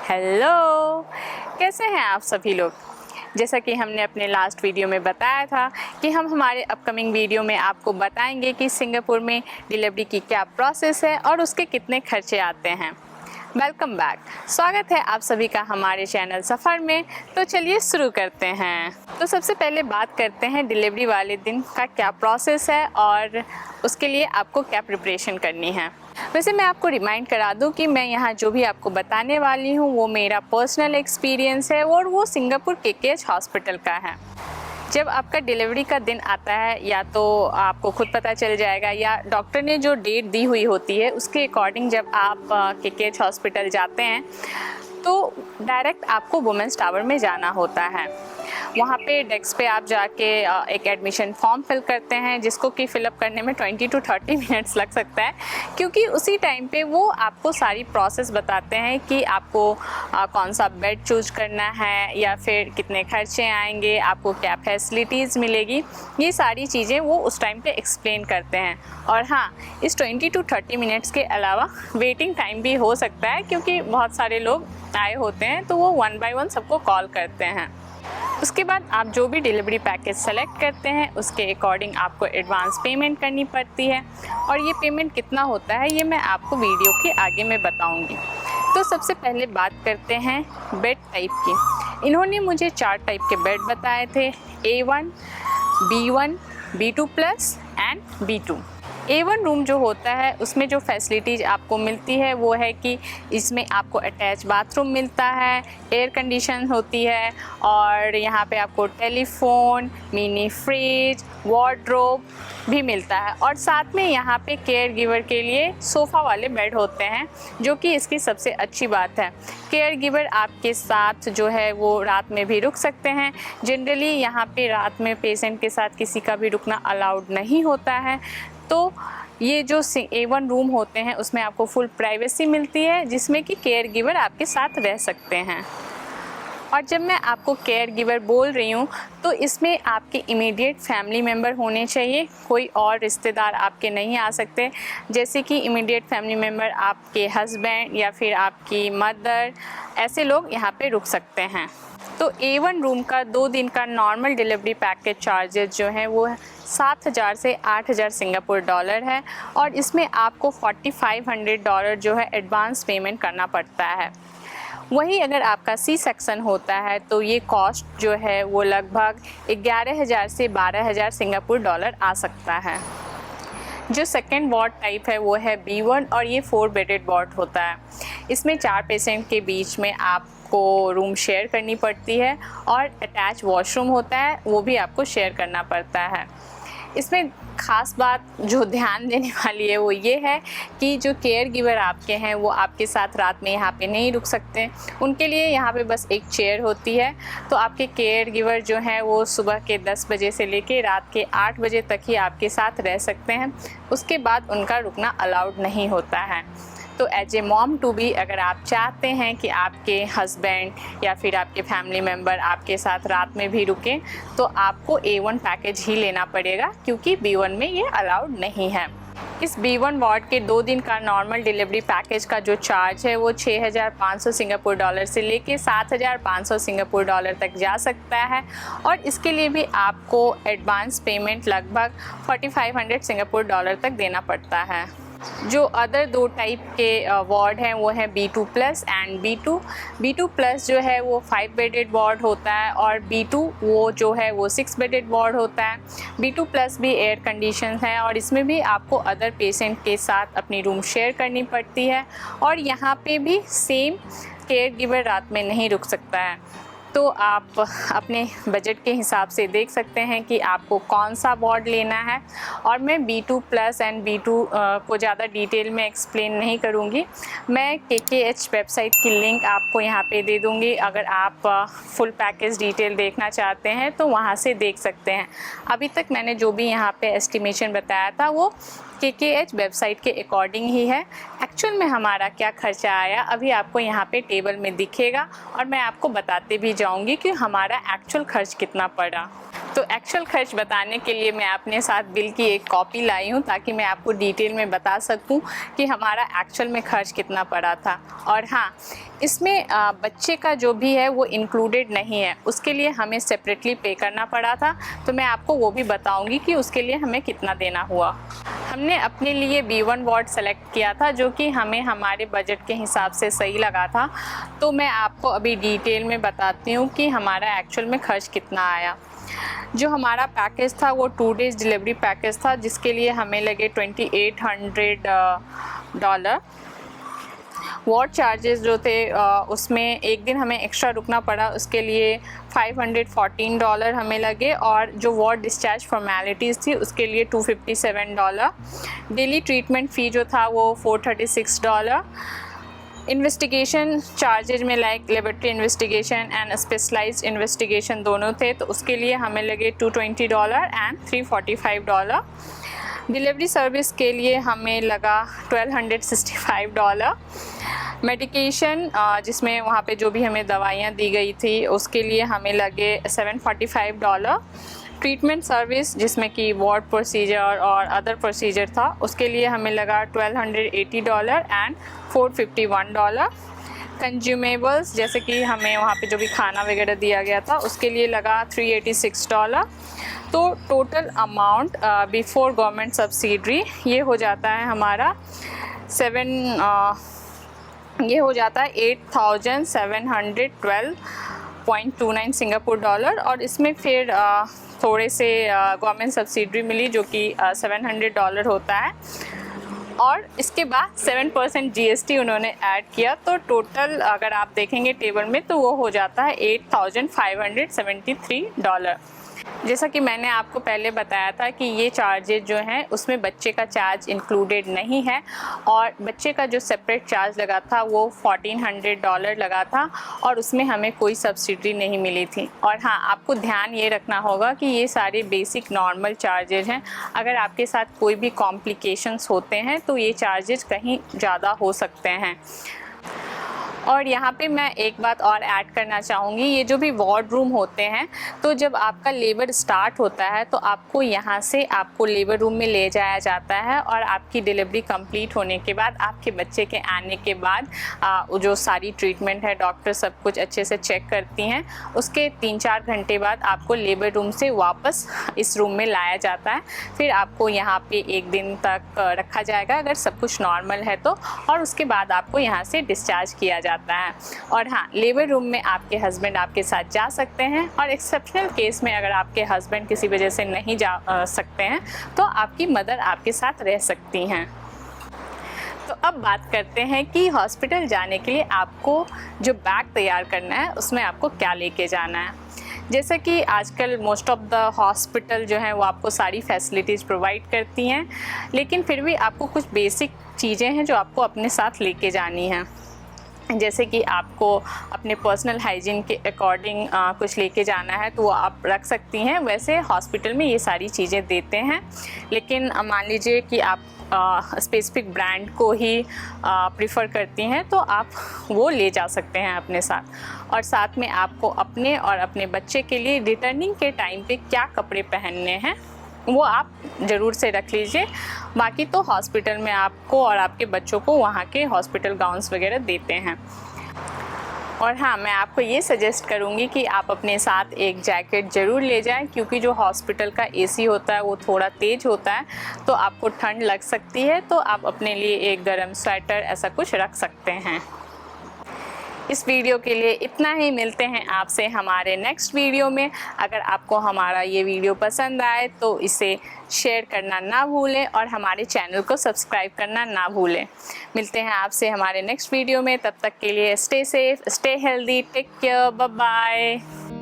Hello, कैसे हैं आप सभी लोग। जैसा कि हमने अपने लास्ट वीडियो में बताया था कि हम हमारे अपकमिंग वीडियो में आपको बताएंगे कि सिंगापुर में डिलीवरी की क्या प्रोसेस है और उसके कितने खर्चे आते हैं। वेलकम बैक, स्वागत है आप सभी का हमारे चैनल सफ़र में। तो चलिए शुरू करते हैं। तो सबसे पहले बात करते हैं डिलीवरी वाले दिन का क्या प्रोसेस है और उसके लिए आपको क्या प्रिपरेशन करनी है। वैसे मैं आपको रिमाइंड करा दूं कि मैं यहाँ जो भी आपको बताने वाली हूँ वो मेरा पर्सनल एक्सपीरियंस है और वो सिंगापुर केकेएच हॉस्पिटल का है। जब आपका डिलीवरी का दिन आता है या तो आपको खुद पता चल जाएगा या डॉक्टर ने जो डेट दी हुई होती है उसके अकॉर्डिंग जब आप केकेएच हॉस्पिटल जाते हैं तो डायरेक्ट आपको वुमेंस टावर में जाना होता है। वहाँ पे डेस्क पे आप जाके एक एडमिशन फॉर्म फिल करते हैं जिसको कि फ़िलअप करने में 20 to 30 मिनट्स लग सकता है, क्योंकि उसी टाइम पे वो आपको सारी प्रोसेस बताते हैं कि आपको कौन सा बेड चूज करना है या फिर कितने खर्चे आएंगे, आपको क्या फैसिलिटीज़ मिलेगी। ये सारी चीज़ें वो उस टाइम पे एक्सप्लेन करते हैं। और हाँ, इस 20 to 30 मिनट्स के अलावा वेटिंग टाइम भी हो सकता है, क्योंकि बहुत सारे लोग आए होते हैं तो वो 1 by 1 सबको कॉल करते हैं। उसके बाद आप जो भी डिलीवरी पैकेज सेलेक्ट करते हैं उसके अकॉर्डिंग आपको एडवांस पेमेंट करनी पड़ती है, और ये पेमेंट कितना होता है ये मैं आपको वीडियो के आगे में बताऊंगी। तो सबसे पहले बात करते हैं बेड टाइप की। इन्होंने मुझे 4 टाइप के बेड बताए थे, A1, B1, B2+ and B2। A1 room जो होता है उसमें जो फैसिलिटीज़ आपको मिलती है वो है कि इसमें आपको अटैच बाथरूम मिलता है, एयर कंडीशन होती है, और यहाँ पे आपको टेलीफोन, मिनी फ्रिज, वार्डरोब भी मिलता है, और साथ में यहाँ पे केयर गिवर के लिए सोफ़ा वाले बेड होते हैं, जो कि इसकी सबसे अच्छी बात है। केयर गिवर आपके साथ जो है वो रात में भी रुक सकते हैं। जनरली यहाँ पे रात में पेशेंट के साथ किसी का भी रुकना अलाउड नहीं होता है। तो ये जो A1 रूम होते हैं उसमें आपको फुल प्राइवेसी मिलती है, जिसमें कि केयर गिवर आपके साथ रह सकते हैं। और जब मैं आपको केयर गिवर बोल रही हूँ तो इसमें आपके इमीडिएट फैमिली मेम्बर होने चाहिए, कोई और रिश्तेदार आपके नहीं आ सकते। जैसे कि इमीडिएट फैमिली मेम्बर आपके हस्बैंड या फिर आपकी मदर, ऐसे लोग यहाँ पे रुक सकते हैं। तो A1 रूम का 2 दिन का नॉर्मल डिलीवरी पैकेज चार्जेस जो हैं वो 7,000 से 8,000 सिंगापुर डॉलर है, और इसमें आपको $4,500 जो है एडवांस पेमेंट करना पड़ता है। वहीं अगर आपका C सेक्शन होता है तो ये कॉस्ट जो है वो लगभग 11,000 से 12,000 सिंगापुर डॉलर आ सकता है। जो सेकेंड वार्ड टाइप है वो है B1, और ये 4 बेडेड वार्ड होता है। इसमें 4 पेशेंट के बीच में आपको रूम शेयर करनी पड़ती है, और अटैच वॉशरूम होता है वो भी आपको शेयर करना पड़ता है। इसमें ख़ास बात जो ध्यान देने वाली है वो ये है कि जो केयर गिवर आपके हैं वो आपके साथ रात में यहाँ पे नहीं रुक सकते। उनके लिए यहाँ पे बस एक चेयर होती है। तो आपके केयर गिवर जो हैं वो सुबह के 10 बजे से लेके रात के 8 बजे तक ही आपके साथ रह सकते हैं, उसके बाद उनका रुकना अलाउड नहीं होता है। तो as a mom to be अगर आप चाहते हैं कि आपके हस्बैंड या फिर आपके फैमिली मेम्बर आपके साथ रात में भी रुकें तो आपको A1 पैकेज ही लेना पड़ेगा, क्योंकि B1 में ये अलाउड नहीं है। इस B1 वार्ड के 2 दिन का नॉर्मल डिलीवरी पैकेज का जो चार्ज है वो 6,500 सिंगापुर डॉलर से लेके 7,500 सिंगापुर डॉलर तक जा सकता है, और इसके लिए भी आपको एडवांस पेमेंट लगभग 4,500 सिंगापुर डॉलर तक देना पड़ता है। जो अदर 2 टाइप के वार्ड हैं वो है B2+ एंड B2। B2+ जो है वो 5 बेडेड वार्ड होता है, और B2 वो जो है वो 6 बेडेड वार्ड होता है। B2+ भी एयर कंडीशन है, और इसमें भी आपको अदर पेशेंट के साथ अपनी रूम शेयर करनी पड़ती है, और यहाँ पे भी सेम केयर गिवर रात में नहीं रुक सकता है। तो आप अपने बजट के हिसाब से देख सकते हैं कि आपको कौन सा वार्ड लेना है। और मैं B2+ एंड B2 को ज़्यादा डिटेल में एक्सप्लेन नहीं करूँगी। मैं केकेएच वेबसाइट की लिंक आपको यहाँ पे दे दूँगी। अगर आप फुल पैकेज डिटेल देखना चाहते हैं तो वहाँ से देख सकते हैं। अभी तक मैंने जो भी यहाँ पे एस्टिमेशन बताया था वो केकेएच वेबसाइट के अकॉर्डिंग ही है। एक्चुअल में हमारा क्या खर्चा आया अभी आपको यहाँ पे टेबल में दिखेगा, और मैं आपको बताते भी जाऊँगी कि हमारा एक्चुअल खर्च कितना पड़ा। तो एक्चुअल खर्च बताने के लिए मैं अपने साथ बिल की एक कॉपी लाई हूँ ताकि मैं आपको डिटेल में बता सकूँ कि हमारा एक्चुअल में खर्च कितना पड़ा था। और हाँ, इसमें बच्चे का जो भी है वो इंक्लूडेड नहीं है, उसके लिए हमें सेपरेटली पे करना पड़ा था। तो मैं आपको वो भी बताऊँगी कि उसके लिए हमें कितना देना हुआ। हमने अपने लिए B1 वार्ड सेलेक्ट किया था जो कि हमें हमारे बजट के हिसाब से सही लगा था। तो मैं आपको अभी डिटेल में बताती हूँ कि हमारा एक्चुअल में खर्च कितना आया। जो हमारा पैकेज था वो 2 डेज़ डिलीवरी पैकेज था, जिसके लिए हमें लगे $2800। वार्ड चार्जेस जो थे उसमें एक दिन हमें एक्स्ट्रा रुकना पड़ा, उसके लिए $514 हमें लगे। और जो वार्ड डिस्चार्ज फॉर्मेलिटीज़ थी उसके लिए $257। डेली ट्रीटमेंट फ़ी जो था वो $436। इन्वेस्टिगेशन चार्जेज में like laboratory investigation and specialised investigation दोनों थे, तो उसके लिए हमें लगे $220 एंड $345। डिलीवरी सर्विस के लिए हमें लगा $1265। मेडिकेशन जिसमें वहाँ पे जो भी हमें दवाइयाँ दी गई थी उसके लिए हमें लगे $745। ट्रीटमेंट सर्विस जिसमें कि वार्ड प्रोसीजर और अदर प्रोसीजर था उसके लिए हमें लगा $1280 एंड $451। कंज्यूमेबल्स जैसे कि हमें वहाँ पे जो भी खाना वगैरह दिया गया था उसके लिए लगा $386। तो total amount before government subsidy ये हो जाता है हमारा 8,712.29 सिंगापुर डॉलर। और इसमें फिर थोड़े से गवर्नमेंट सब्सिडी मिली जो कि $700 होता है, और इसके बाद 7% GST उन्होंने ऐड किया। तो टोटल अगर आप देखेंगे टेबल में तो वो हो जाता है $8,573। जैसा कि मैंने आपको पहले बताया था कि ये चार्जेज जो हैं उसमें बच्चे का चार्ज इंक्लूडेड नहीं है, और बच्चे का जो सेपरेट चार्ज लगा था वो $1,400 लगा था, और उसमें हमें कोई सब्सिडी नहीं मिली थी। और हाँ, आपको ध्यान ये रखना होगा कि ये सारे बेसिक नॉर्मल चार्जेज हैं। अगर आपके साथ कोई भी कॉम्प्लिकेशंस होते हैं तो ये चार्जेज कहीं ज़्यादा हो सकते हैं। और यहाँ पे मैं एक बात और ऐड करना चाहूँगी, ये जो भी वार्ड रूम होते हैं तो जब आपका लेबर स्टार्ट होता है तो आपको यहाँ से आपको लेबर रूम में ले जाया जाता है, और आपकी डिलीवरी कंप्लीट होने के बाद आपके बच्चे के आने के बाद जो सारी ट्रीटमेंट है डॉक्टर सब कुछ अच्छे से चेक करती हैं। उसके 3-4 घंटे बाद आपको लेबर रूम से वापस इस रूम में लाया जाता है। फिर आपको यहाँ पे 1 दिन तक रखा जाएगा अगर सब कुछ नॉर्मल है तो, और उसके बाद आपको यहाँ से डिस्चार्ज किया जाता है। और हाँ, लेबर रूम में आपके हस्बैंड आपके साथ जा सकते हैं, और एक्सेप्शनल केस में अगर आपके हस्बैंड किसी वजह से नहीं जा सकते हैं तो आपकी मदर आपके साथ रह सकती हैं। तो अब बात करते हैं कि हॉस्पिटल जाने के लिए आपको जो बैग तैयार करना है उसमें आपको क्या लेके जाना है। जैसे कि आजकल मोस्ट ऑफ द हॉस्पिटल जो हैं वो आपको सारी फैसिलिटीज़ प्रोवाइड करती हैं, लेकिन फिर भी आपको कुछ बेसिक चीज़ें हैं जो आपको अपने साथ लेके जानी हैं। जैसे कि आपको अपने पर्सनल हाइजीन के अकॉर्डिंग कुछ लेके जाना है तो वो आप रख सकती हैं। वैसे हॉस्पिटल में ये सारी चीज़ें देते हैं, लेकिन मान लीजिए कि आप स्पेसिफिक ब्रांड को ही प्रिफ़र करती हैं तो आप वो ले जा सकते हैं अपने साथ। और साथ में आपको अपने और अपने बच्चे के लिए रिटर्निंग के टाइम पे क्या कपड़े पहनने हैं वो आप ज़रूर से रख लीजिए। बाकी तो हॉस्पिटल में आपको और आपके बच्चों को वहाँ के हॉस्पिटल गाउन्स वगैरह देते हैं। और हाँ, मैं आपको ये सजेस्ट करूँगी कि आप अपने साथ एक जैकेट ज़रूर ले जाएं, क्योंकि जो हॉस्पिटल का AC होता है वो थोड़ा तेज़ होता है तो आपको ठंड लग सकती है। तो आप अपने लिए एक गर्म स्वेटर ऐसा कुछ रख सकते हैं। इस वीडियो के लिए इतना ही। मिलते हैं आपसे हमारे नेक्स्ट वीडियो में। अगर आपको हमारा ये वीडियो पसंद आए तो इसे शेयर करना ना भूलें और हमारे चैनल को सब्सक्राइब करना ना भूलें। मिलते हैं आपसे हमारे नेक्स्ट वीडियो में। तब तक के लिए stay safe, stay healthy, take care, bye bye.